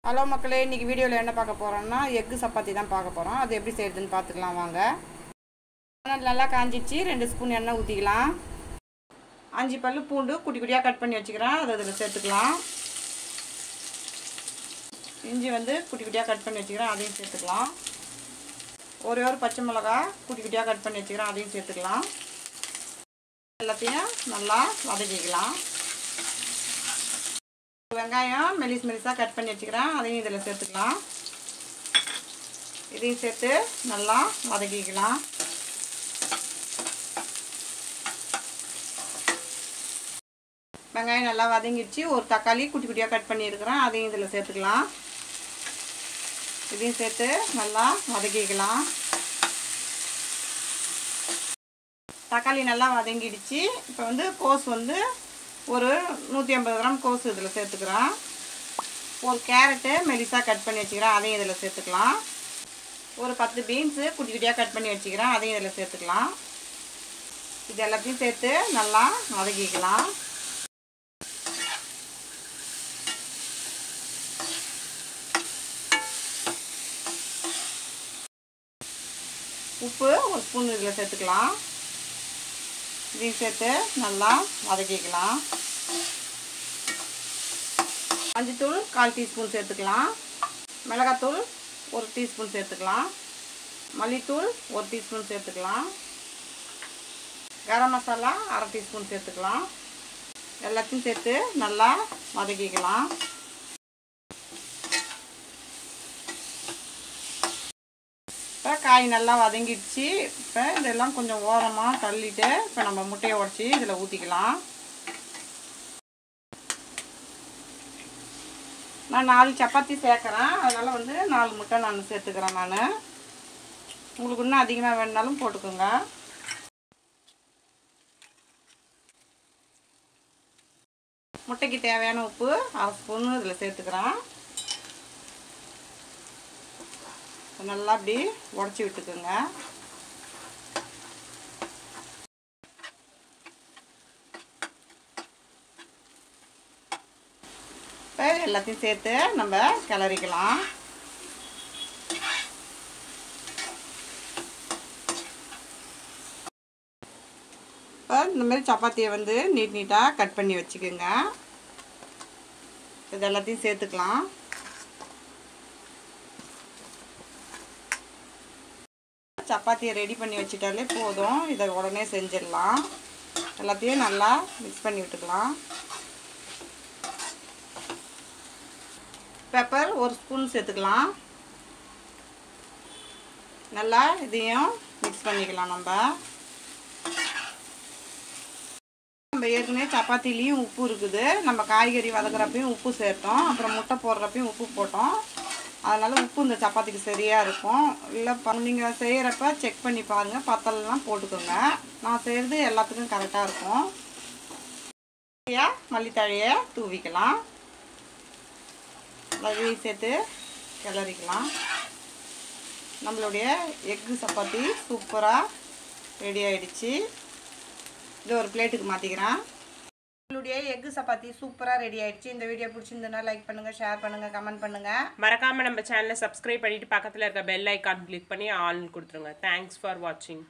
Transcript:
Hello மக்களே, இன்றைக்கி வீடியோவில் என்ன பார்க்க போகிறோம்னா எக்கு சப்பாத்தி தான் பார்க்க போகிறோம். அது எப்படி செய்யுதுன்னு பார்த்துக்கலாம் வாங்க. நல்லா காஞ்சிச்சு. 2 ஸ்பூன் எண்ணெய் ஊற்றிக்கலாம். 5 பல்லு பூண்டு குட்டி குட்டியாக கட் பண்ணி வச்சுக்கிறேன், அதை இதில் சேர்த்துக்கலாம். இஞ்சி குட்டி குட்டியாக கட் பண்ணி வச்சுக்கிறேன், அதையும் சேர்த்துக்கலாம். ஒரே ஒரு பச்சை மிளகா குட்டி குட்டியாக கட் பண்ணி வச்சுக்கிறேன், அதையும் சேர்த்துக்கலாம். எல்லாத்தையும் நல்லா வதக்கிக்கலாம். வெங்காயம் மெலிசாக கட் பண்ணி வச்சுக்கிறேன், அதையும் இதில் சேர்த்துக்கலாம். இதையும் சேர்த்து நல்லா வதக்கிக்கலாம். வெங்காயம் நல்லா வதங்கிடுச்சு. ஒரு தக்காளி குட்டி குட்டியாக கட் பண்ணியிருக்கிறேன், அதையும் இதில் சேர்த்துக்கலாம். இதையும் சேர்த்து நல்லா வதக்கிக்கலாம். தக்காளி நல்லா வதங்கிடுச்சு. இப்போ கோஸ் ஒரு 150 கிராம் கோஸ் இதில் சேர்த்துக்கிறேன். ஒரு கேரட்டு மெலிசாக கட் பண்ணி வச்சுக்கிறேன், அதையும் இதில் சேர்த்துக்கலாம். ஒரு 10 பீன்ஸு குட்டி குட்டியாக கட் பண்ணி வச்சுக்கிறேன், அதையும் இதில் சேர்த்துக்கலாம். இது எல்லாத்தையும் சேர்த்து நல்லா வதக்கிக்கலாம். உப்பு ஒரு ஸ்பூன் இதில் சேர்த்துக்கலாம். இதையும் சேர்த்து நல்லா வதக்கிக்கலாம். மஞ்சத்தூள் 1/4 டீஸ்பூன் சேர்த்துக்கலாம். மிளகாத்தூள் 1 டீஸ்பூன் சேர்த்துக்கலாம். மல்லித்தூள் 1 டீஸ்பூன் சேர்த்துக்கலாம். கரம் மசாலா 1/2 டீஸ்பூன் சேர்த்துக்கலாம். எல்லாத்தையும் சேர்த்து நல்லா வதக்கிக்கலாம். இப்போ காய் நல்லா வதங்கிடுச்சு. இப்போ இதெல்லாம் கொஞ்சம் ஓரமாக தள்ளிட்டு இப்போ நம்ம முட்டையை உடச்சி இதில் ஊற்றிக்கலாம். நான் 4 சப்பாத்தி சேர்க்குறேன், அதனால் 4 முட்டை நான் சேர்த்துக்கிறேன். நான் உங்களுக்கு இன்னும் அதிகமாக வேணுனாலும் போட்டுக்கோங்க. முட்டைக்கு தேவையான உப்பு 1/2 ஸ்பூன் இதில் சேர்த்துக்கிறேன். நல்லா அப்படி உடச்சி விட்டுக்குங்க. இப்போ எல்லாத்தையும் சேர்த்து நம்ம கிளறிக்கலாம். இப்போ இந்தமாரி சப்பாத்தியை நீட்டாக கட் பண்ணி வச்சுக்கோங்க. இது எல்லாத்தையும் சேர்த்துக்கலாம். சப்பாத்தியை ரெடி பண்ணி வச்சுட்டாலே போதும். இதை உடனே செஞ்சிடலாம். எல்லாத்தையும் நல்லா மிக்ஸ் பண்ணி விட்டுக்கலாம். பெப்பர் 1 ஸ்பூன் சேர்த்துக்கலாம். நல்லா இதையும் மிக்ஸ் பண்ணிக்கலாம். நம்ம ஏற்கனவே சப்பாத்திலையும் உப்பு இருக்குது. நம்ம காய்கறி வதக்குறப்பையும் உப்பு சேர்த்தோம், அப்புறம் முட்டை போடுறப்பையும் உப்பு போட்டோம். அதனால் உப்பு இந்த சப்பாத்திக்கு சரியாக இருக்கும். இல்லை நீங்கள் செய்கிறப்ப செக் பண்ணி பாருங்கள், பத்தலாம் போட்டுக்கோங்க. நான் செய்கிறது எல்லாத்துக்கும் கரெக்டாக இருக்கும். மல்லித்தழையை தூவிக்கலாம். அதையும் சேர்த்து கிளறிக்கலாம். நம்மளுடைய எக்கு சப்பாத்தி சூப்பராக ரெடி ஆகிடுச்சு. இது ஒரு பிளேட்டுக்கு மாற்றிக்கிறேன். நம்மளுடைய எக்கு சப்பாத்தி சூப்பராக ரெடி ஆயிடுச்சு. இந்த வீடியோ பிடிச்சிருந்ததுன்னா லைக் பண்ணுங்கள், ஷேர் பண்ணுங்கள், கமெண்ட் பண்ணுங்கள். மறக்காமல் நம்ம சேனலை சப்ஸ்கிரைப் பண்ணிவிட்டு பக்கத்தில் இருக்க பெல் ஐக்கான் கிளிக் பண்ணி ஆல் கொடுத்துருங்க. தேங்க்ஸ் ஃபார் வாட்சிங்.